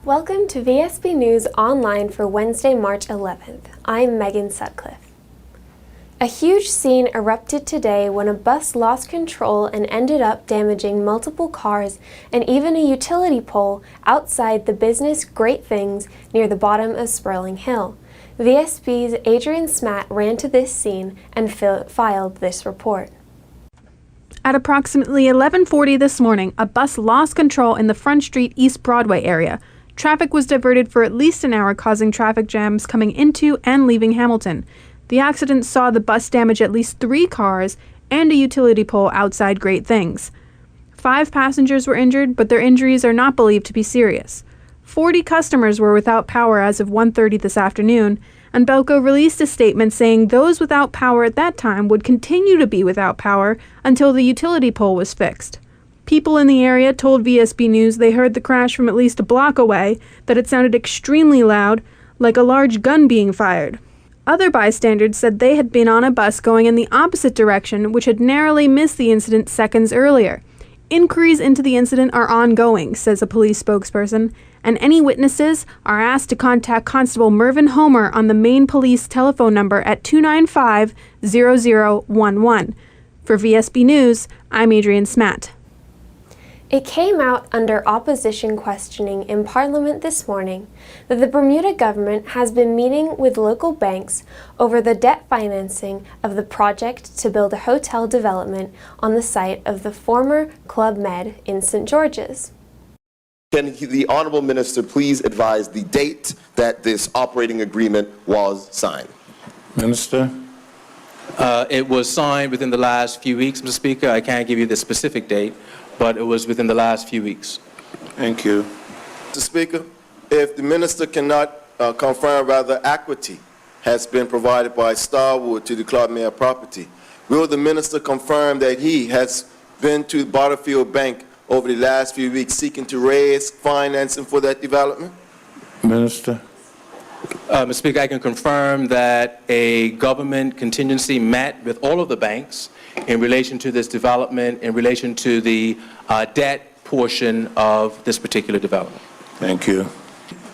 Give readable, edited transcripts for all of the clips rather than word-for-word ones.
Welcome to Vsb News Online for Wednesday, March 11th. I'm Megan Sutcliffe. A huge scene erupted today when a bus lost control and ended up damaging multiple cars and even a utility pole outside the business Great Things near the bottom of Sperling Hill. VSB's Adrian Smatt ran to this scene and filed this report. At approximately 11:40 this morning, a bus lost control in the Front Street East Broadway area. Traffic was diverted for at least an hour, causing traffic jams coming into and leaving Hamilton. The accident saw the bus damage at least 3 cars and a utility pole outside Great Things. 5 passengers were injured, but their injuries are not believed to be serious. 40 customers were without power as of 1:30 this afternoon, and Belco released a statement saying those without power at that time would continue to be without power until the utility pole was fixed. People in the area told VSB News they heard the crash from at least a block away, that it sounded extremely loud, like a large gun being fired. Other bystanders said they had been on a bus going in the opposite direction, which had narrowly missed the incident seconds earlier. Inquiries into the incident are ongoing, says a police spokesperson, and any witnesses are asked to contact Constable Mervyn Homer on the main police telephone number at 295-0011. For VSB News, I'm Adrian Smatt. It came out under opposition questioning in Parliament this morning that the Bermuda government has been meeting with local banks over the debt financing of the project to build a hotel development on the site of the former Club Med in St. George's. Can the Honourable Minister please advise the date that this operating agreement was signed? Minister. It was signed within the last few weeks, Mr. Speaker. I can't give you the specific date, but it was within the last few weeks. Thank you. Mr. Speaker, if the Minister cannot confirm whether equity has been provided by Starwood to the Club Med property, will the Minister confirm that he has been to Butterfield Bank over the last few weeks seeking to raise financing for that development? Minister. Mr. Speaker, I can confirm that a government contingency met with all of the banks in relation to this development, in relation to the debt portion of this particular development. Thank you.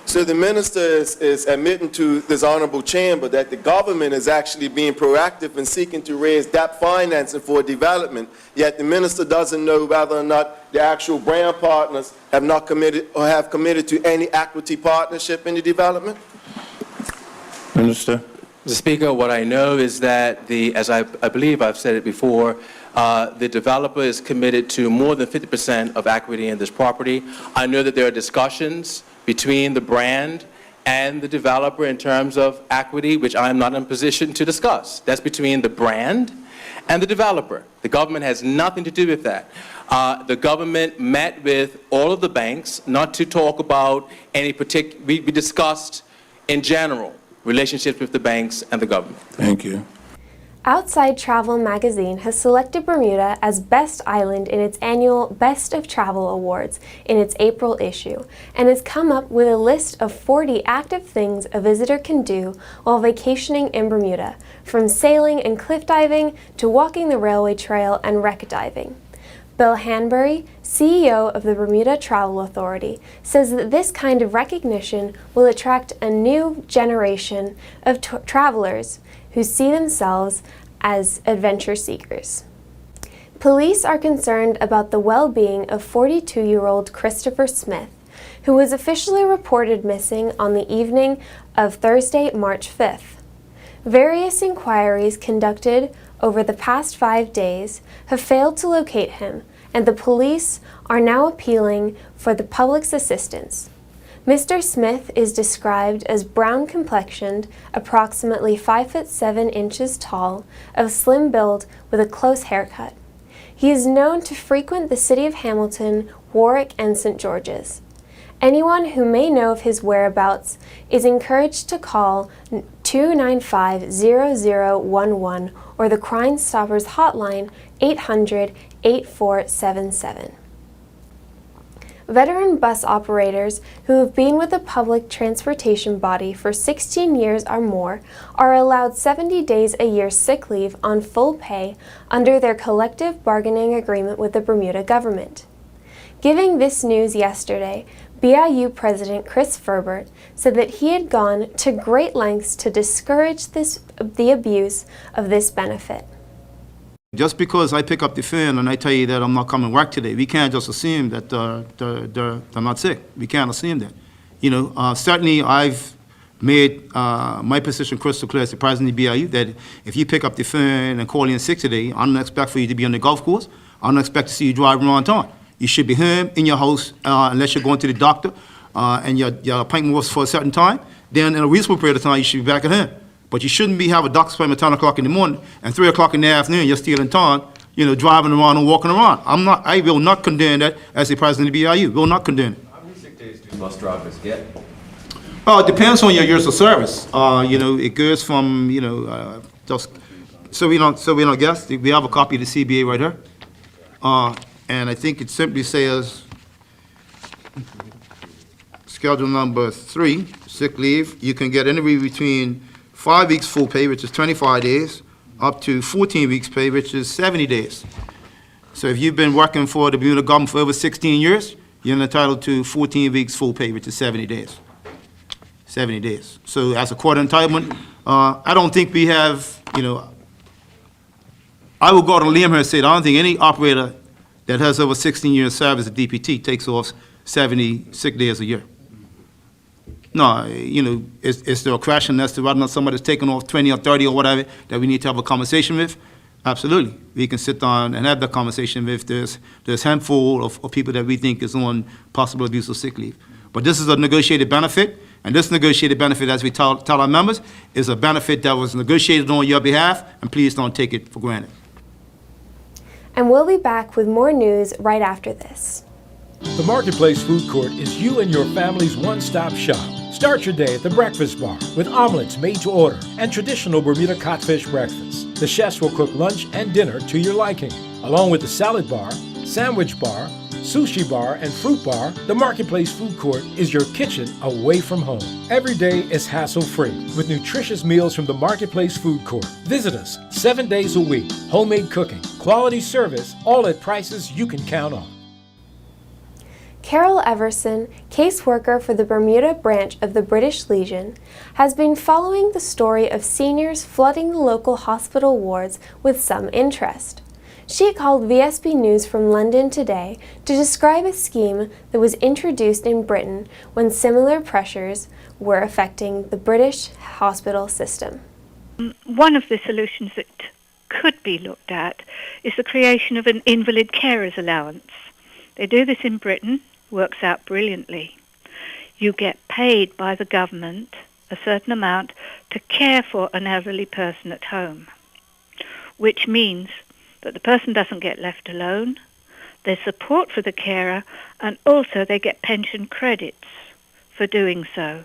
So the Minister is admitting to this Honourable Chamber that the government is actually being proactive in seeking to raise debt financing for development, yet the Minister doesn't know whether or not the actual brand partners have not committed or have committed to any equity partnership in the development? Minister. Mr. Speaker, what I know is that as I believe I've said it before, the developer is committed to more than 50% of equity in this property. I know that there are discussions between the brand and the developer in terms of equity, which I am not in a position to discuss. That's between the brand and the developer. The government has nothing to do with that. The government met with all of the banks, not to talk about any particular, we discussed in general relationships with the banks and the government. Thank you. Outside Travel magazine has selected Bermuda as Best Island in its annual Best of Travel Awards in its April issue, and has come up with a list of 40 active things a visitor can do while vacationing in Bermuda, from sailing and cliff diving to walking the railway trail and wreck diving. Bill Hanbury, CEO of the Bermuda Travel Authority, says that this kind of recognition will attract a new generation of travelers who see themselves as adventure seekers. Police are concerned about the well-being of 42-year-old Christopher Smith, who was officially reported missing on the evening of Thursday, March 5th. Various inquiries conducted over the past 5 days have failed to locate him, and the police are now appealing for the public's assistance. Mr. Smith is described as brown-complexioned, approximately 5'7" tall, of slim build with a close haircut. He is known to frequent the city of Hamilton, Warwick, and St. George's. Anyone who may know of his whereabouts is encouraged to call 295-0011 or the Crime Stoppers hotline 800-8477. Veteran bus operators who have been with a public transportation body for 16 years or more are allowed 70 days a year sick leave on full pay under their collective bargaining agreement with the Bermuda government. Giving this news yesterday, BIU President Chris Ferbert said that he had gone to great lengths to discourage the abuse of this benefit. Just because I pick up the phone and I tell you that I'm not coming to work today, we can't just assume that they're not sick. We can't assume that. Certainly I've made my position crystal clear as the president of the BIU that if you pick up the phone and call in sick today, I don't expect for you to be on the golf course. I don't expect to see you driving around town. You should be home in your house unless you're going to the doctor and your appointment was for a certain time. Then in a reasonable period of time, you should be back at home. But you shouldn't be having a doctor's appointment at 10 o'clock in the morning and 3 o'clock in the afternoon, you're still in town, driving around and walking around. I will not condone that as the president of the BIU. Will not condone it. How many sick days do bus drivers get? Well, it depends on your years of service. It goes from, just, so we don't guess. We have a copy of the CBA right here. And I think it simply says, schedule number 3, sick leave, you can get anywhere between 5 weeks full pay, which is 25 days, up to 14 weeks pay, which is 70 days. So if you've been working for the Bermuda government for over 16 years, you're entitled to 14 weeks full pay, which is 70 days. 70 days. So as a court entitlement, I don't think we have, I will go to limb here and say, I don't think any operator that has over 16 years service at DPT takes off 70 sick days a year. No, is there a question as to whether or not somebody's taking off 20 or 30 or whatever that we need to have a conversation with? Absolutely. We can sit down and have that conversation with there's a handful of people that we think is on possible abuse of sick leave. But this is a negotiated benefit, and this negotiated benefit, as we tell our members, is a benefit that was negotiated on your behalf, and please don't take it for granted. And we'll be back with more news right after this. The Marketplace Food Court is you and your family's one-stop shop. Start your day at the breakfast bar with omelets made to order and traditional Bermuda codfish breakfast. The chefs will cook lunch and dinner to your liking. Along with the salad bar, sandwich bar, sushi bar, and fruit bar, the Marketplace Food Court is your kitchen away from home. Every day is hassle-free with nutritious meals from the Marketplace Food Court. Visit us 7 days a week. Homemade cooking, quality service, all at prices you can count on. Carol Everson, caseworker for the Bermuda branch of the British Legion, has been following the story of seniors flooding the local hospital wards with some interest. She called Vsb News from London today to describe a scheme that was introduced in Britain when similar pressures were affecting the British hospital system. One of the solutions that could be looked at is the creation of an invalid carers allowance. They do this in Britain. Works out brilliantly. You get paid by the government a certain amount to care for an elderly person at home, which means that the person doesn't get left alone, there's support for the carer, and also they get pension credits for doing so.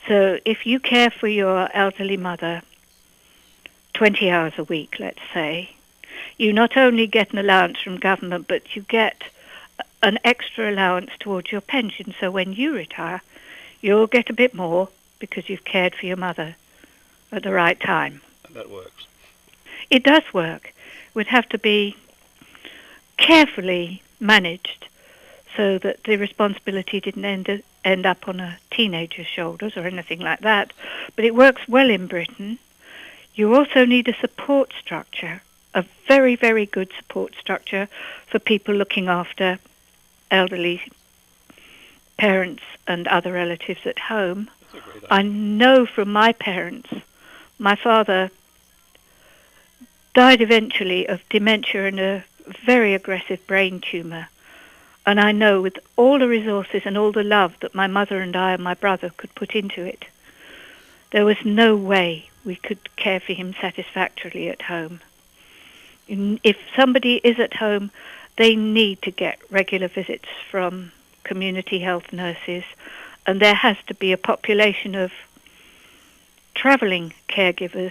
So if you care for your elderly mother 20 hours a week, let's say, you not only get an allowance from government, but you get an extra allowance towards your pension, so when you retire, you'll get a bit more because you've cared for your mother at the right time. And that works. It does work. It would have to be carefully managed so that the responsibility didn't end up on a teenager's shoulders or anything like that. But it works well in Britain. You also need a support structure, a very, very good support structure for people looking after elderly parents and other relatives at home. I know from my parents, my father died eventually of dementia and a very aggressive brain tumour. And I know with all the resources and all the love that my mother and I and my brother could put into it, there was no way we could care for him satisfactorily at home. If somebody is at home, they need to get regular visits from community health nurses, and there has to be a population of travelling caregivers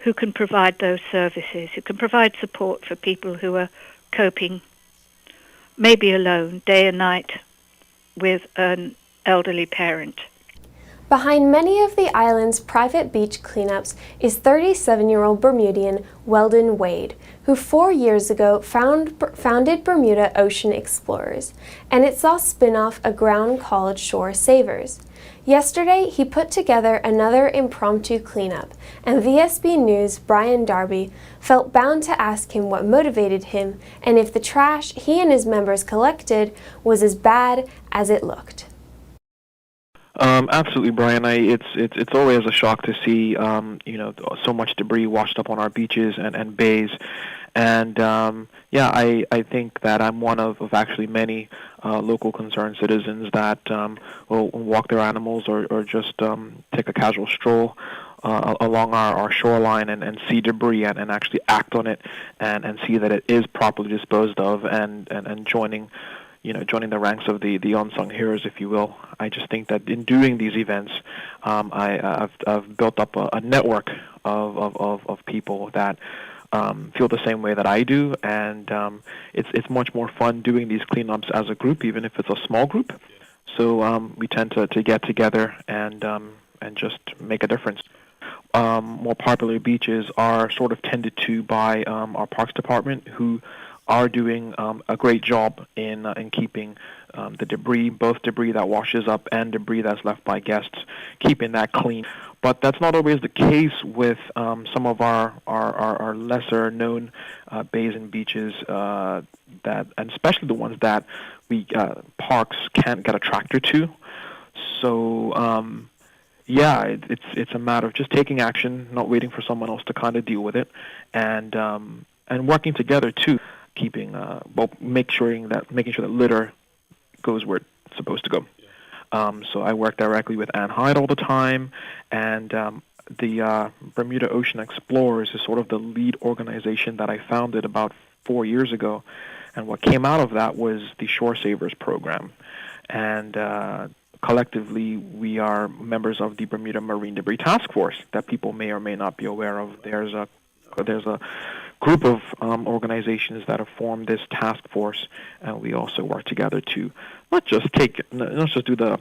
who can provide those services, who can provide support for people who are coping, maybe alone, day and night, with an elderly parent. Behind many of the island's private beach cleanups is 37-year-old Bermudian Weldon Wade, who 4 years ago founded Bermuda Ocean Explorers, and it saw spin-off a ground called Shore Savers. Yesterday, he put together another impromptu cleanup, and Vsb News' Brian Darby felt bound to ask him what motivated him and if the trash he and his members collected was as bad as it looked. Absolutely, Brian. It's always a shock to see so much debris washed up on our beaches and bays, and I think that I'm one of actually many local concerned citizens that will walk their animals or just take a casual stroll along our shoreline and see debris and actually act on it and see that it is properly disposed of and joining the ranks of the unsung heroes, if you will. I just think that in doing these events, I've built up a network of people that feel the same way that I do, and it's much more fun doing these cleanups as a group, even if it's a small group. So we tend to get together and just make a difference. More popular beaches are sort of tended to by our Parks Department, who are doing a great job in keeping the debris, both debris that washes up and debris that's left by guests, keeping that clean. But that's not always the case with some of our lesser known bays and beaches, and especially the ones that we parks can't get a tractor to. So it's a matter of just taking action, not waiting for someone else to kind of deal with it, and working together too. Making sure that litter goes where it's supposed to go. So I work directly with Ann Hyde all the time, and the Bermuda Ocean Explorers is sort of the lead organization that I founded about 4 years ago. And what came out of that was the Shore Savers program. And collectively, we are members of the Bermuda Marine Debris Task Force that people may or may not be aware of. There's a group of organizations that have formed this task force, and we also work together to not just do the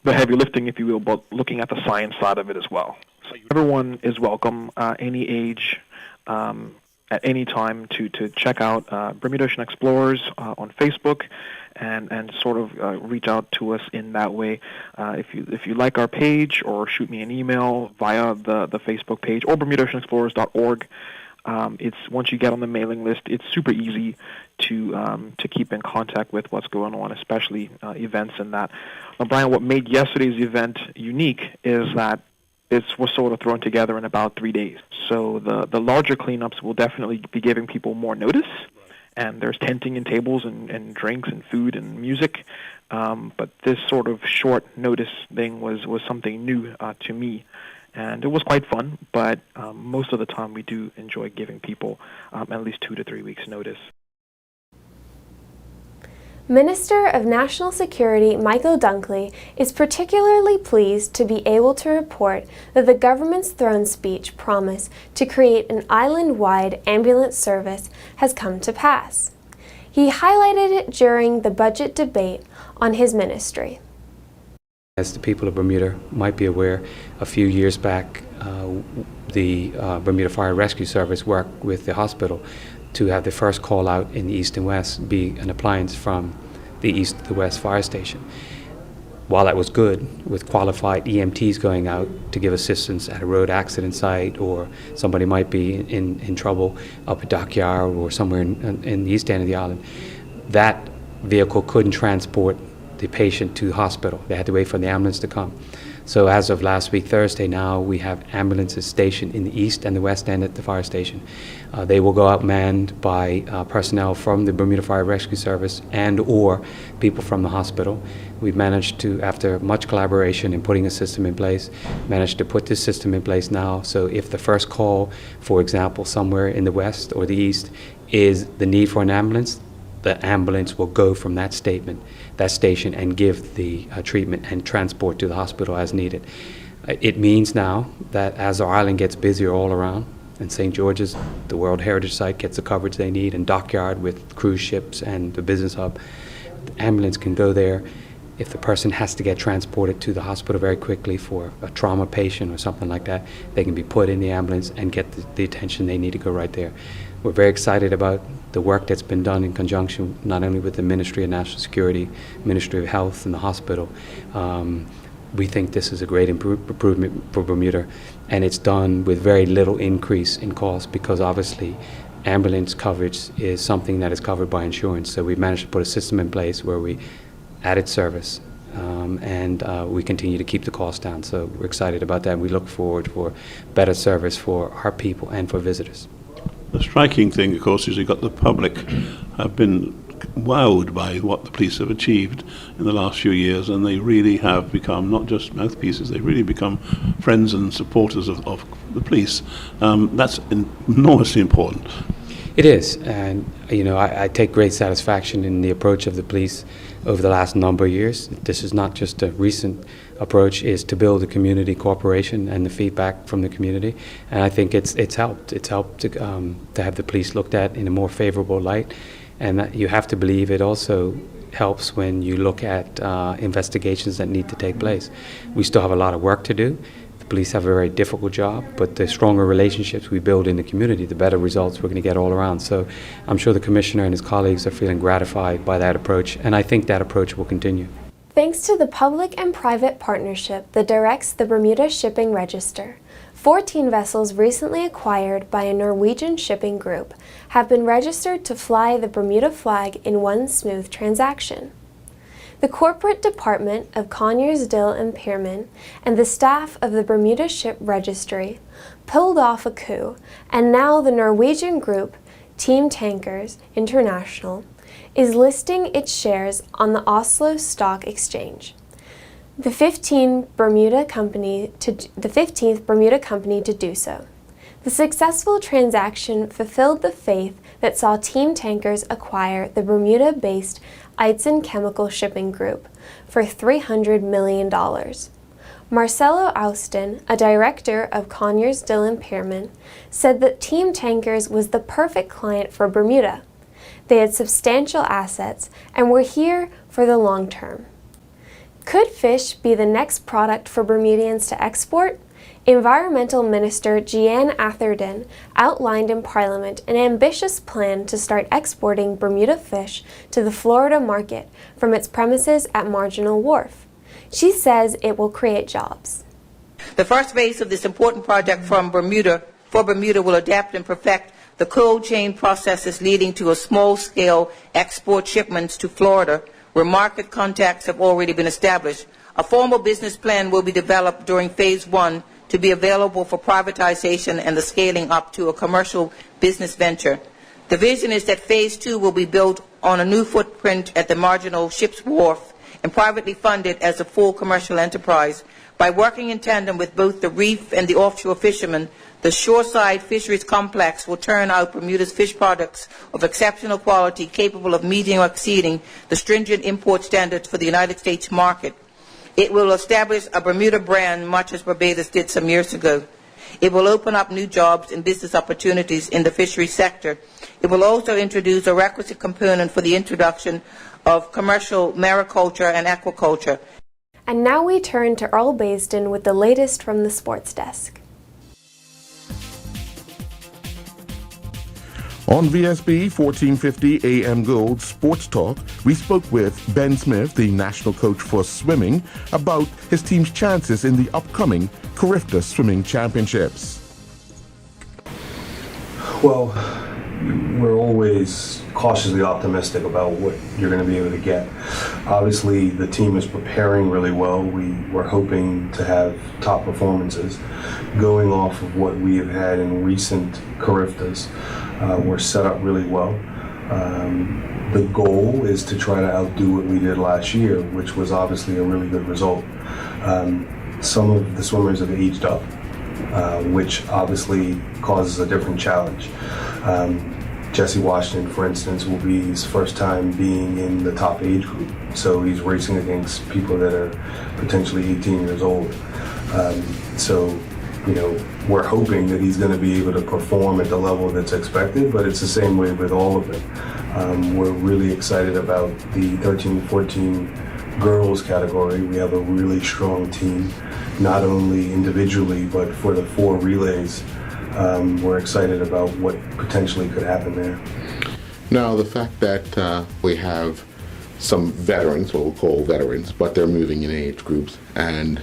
heavy lifting, if you will, but looking at the science side of it as well. So everyone is welcome, any age, at any time, to check out Bermuda Ocean Explorers on Facebook, and sort of reach out to us in that way. If you like our page, or shoot me an email via the Facebook page or BermudaOceanExplorers.org. It's once you get on the mailing list, it's super easy to keep in contact with what's going on, especially events and that. Now, Brian, what made yesterday's event unique is that it was sort of thrown together in about 3 days. So the larger cleanups will definitely be giving people more notice, and there's tenting and tables and drinks and food and music. But this sort of short notice thing was something new to me. And it was quite fun, but most of the time we do enjoy giving people at least 2 to 3 weeks' notice. Minister of National Security Michael Dunkley is particularly pleased to be able to report that the government's throne speech promise to create an island-wide ambulance service has come to pass. He highlighted it during the budget debate on his ministry. As the people of Bermuda might be aware, a few years back, the Bermuda Fire Rescue Service worked with the hospital to have the first call out in the east and west be an appliance from the east to the west fire station. While that was good, with qualified EMTs going out to give assistance at a road accident site, or somebody might be in trouble up at Dockyard or somewhere in the east end of the island, that vehicle couldn't transport the patient to the hospital. They had to wait for the ambulance to come. So as of last week, Thursday, now we have ambulances stationed in the east and the west end at the fire station. They will go out manned by personnel from the Bermuda Fire Rescue Service and or people from the hospital. We've managed to, after much collaboration in putting a system in place, managed to put this system in place now. So if the first call, for example, somewhere in the west or the east, is the need for an ambulance, the ambulance will go from that station and give the treatment and transport to the hospital as needed. It means now that as our island gets busier all around, and St. George's, the World Heritage Site, gets the coverage they need, and Dockyard with cruise ships and the business hub, the ambulance can go there If the person has to get transported to the hospital very quickly for a trauma patient or something like that, they can be put in the ambulance and get the attention they need to go right there. We're very excited about the work that's been done in conjunction not only with the Ministry of National Security, Ministry of Health, and the hospital. We think this is a great improvement for Bermuda, and it's done with very little increase in cost because obviously ambulance coverage is something that is covered by insurance. So we've managed to put a system in place where we added service and we continue to keep the cost down. So we're excited about that. We look forward for better service for our people and for visitors. The striking thing, of course, is you've got the public have been wowed by what the police have achieved in the last few years, and they really have become not just mouthpieces, they really become friends and supporters of the police. That's enormously important. It is, and you know, I take great satisfaction in the approach of the police over the last number of years. This is not just a recent approach, is to build a community cooperation and the feedback from the community, and I think it's helped. It's helped to have the police looked at in a more favorable light, and that you have to believe it also helps when you look at investigations that need to take place. We still have a lot of work to do. Police have a very difficult job, but the stronger relationships we build in the community, the better results we're going to get all around. So I'm sure the Commissioner and his colleagues are feeling gratified by that approach, and I think that approach will continue. Thanks to the public and private partnership that directs the Bermuda Shipping Register, 14 vessels recently acquired by a Norwegian shipping group have been registered to fly the Bermuda flag in one smooth transaction. The corporate department of Conyers, Dill and Pearman and the staff of the Bermuda Ship Registry pulled off a coup, and now the Norwegian group, Team Tankers International, is listing its shares on the Oslo Stock Exchange, the 15th Bermuda company to do so. The successful transaction fulfilled the faith that saw Team Tankers acquire the Bermuda-based Eitzen Chemical Shipping Group for $300 million. Marcelo Austin, a director of Conyers, Dill and Pearman, said that Team Tankers was the perfect client for Bermuda. They had substantial assets and were here for the long term. Could fish be the next product for Bermudians to export? Environmental Minister Jeanne Atherton outlined in Parliament an ambitious plan to start exporting Bermuda fish to the Florida market from its premises at Marginal Wharf. She says it will create jobs. The first phase of this important project for Bermuda will adapt and perfect the cold chain processes leading to a small-scale export shipments to Florida, where market contacts have already been established. A formal business plan will be developed during Phase 1 to be available for privatization and the scaling up to a commercial business venture. The vision is that Phase 2 will be built on a new footprint at the Marginal Ship's Wharf and privately funded as a full commercial enterprise. By working in tandem with both the reef and the offshore fishermen, the shoreside fisheries complex will turn out Bermuda's fish products of exceptional quality capable of meeting or exceeding the stringent import standards for the United States market. It will establish a Bermuda brand, much as Barbados did some years ago. It will open up new jobs and business opportunities in the fisheries sector. It will also introduce a requisite component for the introduction of commercial mariculture and aquaculture. And now we turn to Earl Baisden with the latest from the sports desk. On VSB 1450 AM Gold Sports Talk, we spoke with Ben Smith, the national coach for swimming, about his team's chances in the upcoming Carifta Swimming Championships. Well, we're always cautiously optimistic about what you're going to be able to get. Obviously, the team is preparing really well. We're hoping to have top performances. Going off of what we have had in recent Cariftas, we're set up really well. The goal is to try to outdo what we did last year, which was obviously a really good result. Some of the swimmers have aged up, which obviously causes a different challenge. Jesse Washington, for instance, will be his first time being in the top age group. So he's racing against people that are potentially 18 years old. We're hoping that he's going to be able to perform at the level that's expected, but it's the same way with all of them. We're really excited about the 13 and 14 girls category, we have a really strong team, not only individually, but for the 4 relays. We're excited about what potentially could happen there. Now, the fact that we have some veterans, what we'll call veterans, but they're moving in age groups, and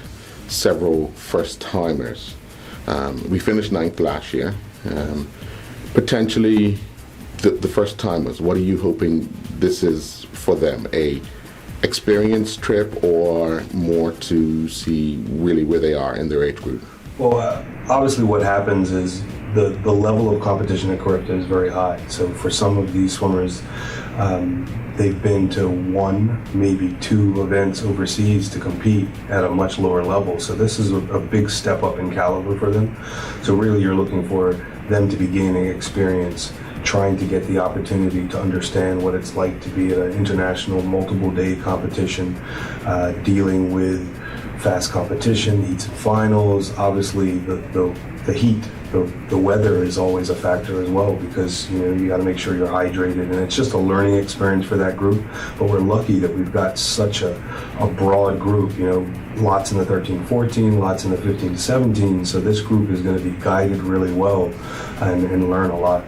several first-timers. We finished 9th last year. Potentially, the first-timers, what are you hoping this is for them? A experience trip, or more to see really where they are in their age group? Well, obviously what happens is the level of competition at Carifta is very high. So for some of these swimmers, they've been to 1, maybe 2 events overseas to compete at a much lower level. So this is a big step up in caliber for them. So really you're looking for them to be gaining experience, trying to get the opportunity to understand what it's like to be at an international multiple-day competition, dealing with fast competition, heats and finals. Obviously the heat, the weather is always a factor as well, because you got to make sure you're hydrated, and it's just a learning experience for that group. But we're lucky that we've got such a broad group, lots in the 13-14, lots in the 15-17, so this group is going to be guided really well and learn a lot.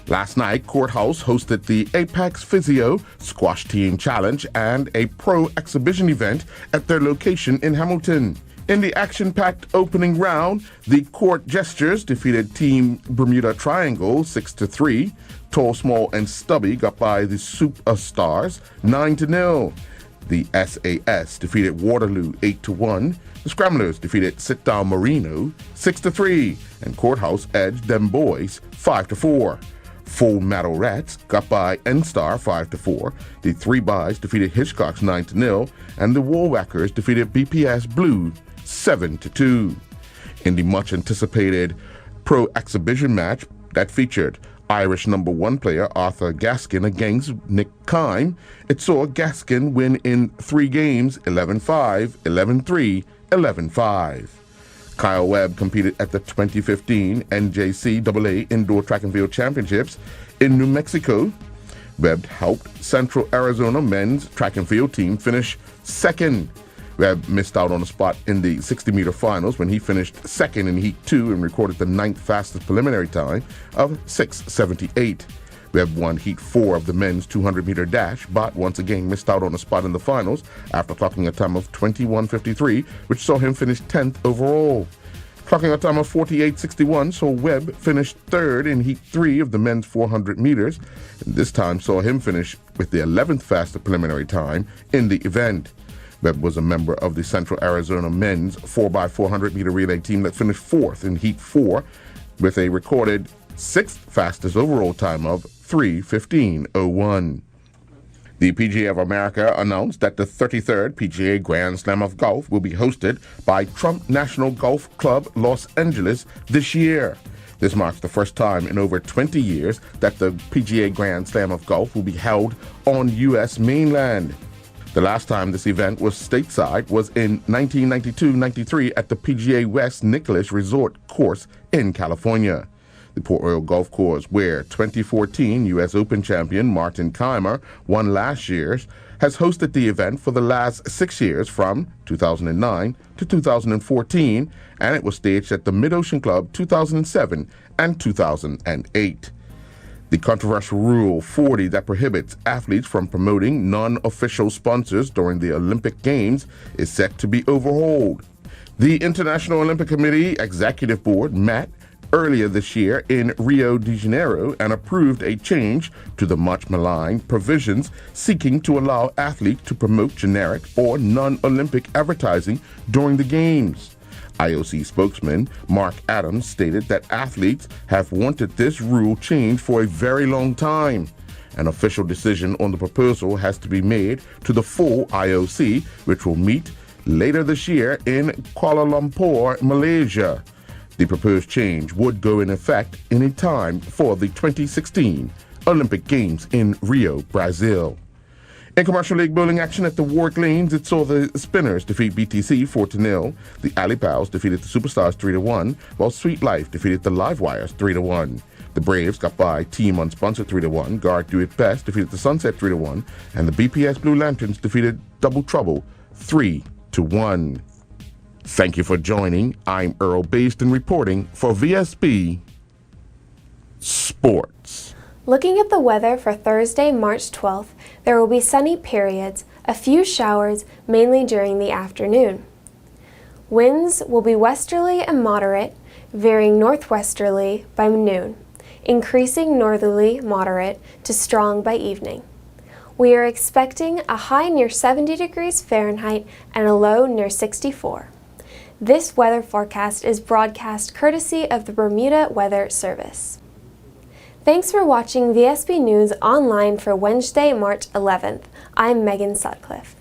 Last night, Courthouse hosted the Apex Physio Squash Team Challenge and a pro exhibition event at their location in Hamilton. In the action-packed opening round, the Court Gestures defeated Team Bermuda Triangle 6-3. Tall, Small, and Stubby got by the Superstars 9-0. The SAS defeated Waterloo 8-1. The Scramblers defeated Sit Down Marino 6-3. And Courthouse edged them boys 5-4. Full Metal Rats got by N-Star 5-4. The 3 Buys defeated Hitchcocks 9-0. And the Woolwhackers defeated BPS Blue 7-2. In the much-anticipated pro exhibition match that featured Irish #1 player Arthur Gaskin against Nick Kime, it saw Gaskin win in 3 games, 11-5, 11-3, 11-5. Kyle Webb competed at the 2015 NJCAA Indoor Track and Field Championships in New Mexico. Webb helped Central Arizona men's track and field team finish second. Webb missed out on a spot in the 60-meter finals when he finished second in Heat 2 and recorded the 9th fastest preliminary time of 6:78. Webb won Heat 4 of the men's 200-meter dash, but once again missed out on a spot in the finals after clocking a time of 21:53, which saw him finish 10th overall. Clocking a time of 48:61 saw Webb finish 3rd in Heat 3 of the men's 400 meters, and this time saw him finish with the 11th fastest preliminary time in the event. Webb was a member of the Central Arizona men's 4x400-meter relay team that finished 4th in Heat 4 with a recorded 6th fastest overall time of 3:15:01. The PGA of America announced that the 33rd PGA Grand Slam of Golf will be hosted by Trump National Golf Club Los Angeles this year. This marks the first time in over 20 years that the PGA Grand Slam of Golf will be held on U.S. mainland. The last time this event was stateside was in 1992-93 at the PGA West Nicholas Resort Course in California. The Port Royal Golf Course, where 2014 U.S. Open champion Martin Kaymer won last year, has hosted the event for the last 6 years from 2009 to 2014, and it was staged at the Mid-Ocean Club 2007 and 2008. The controversial Rule 40 that prohibits athletes from promoting non-official sponsors during the Olympic Games is set to be overhauled. The International Olympic Committee Executive Board met earlier this year in Rio de Janeiro and approved a change to the much-maligned provisions seeking to allow athletes to promote generic or non-Olympic advertising during the Games. IOC spokesman Mark Adams stated that athletes have wanted this rule change for a very long time. An official decision on the proposal has to be made to the full IOC, which will meet later this year in Kuala Lumpur, Malaysia. The proposed change would go in effect any time for the 2016 Olympic Games in Rio, Brazil. In commercial league bowling action at the Warwick Lanes, it saw the Spinners defeat BTC 4-0. The Alley Pals defeated the Superstars 3-1, while Sweet Life defeated the Livewires 3-1. The Braves got by Team Unsponsored 3-1, Guard Do It Best defeated the Sunset 3-1, and the BPS Blue Lanterns defeated Double Trouble 3-1. Thank you for joining. I'm Earl Baston reporting for VSB Sports. Looking at the weather for Thursday, March 12th, there will be sunny periods, a few showers, mainly during the afternoon. Winds will be westerly and moderate, varying northwesterly by noon, increasing northerly moderate to strong by evening. We are expecting a high near 70 degrees Fahrenheit and a low near 64. This weather forecast is broadcast courtesy of the Bermuda Weather Service. Thanks for watching VSB News Online for Wednesday, March 11th. I'm Megan Sutcliffe.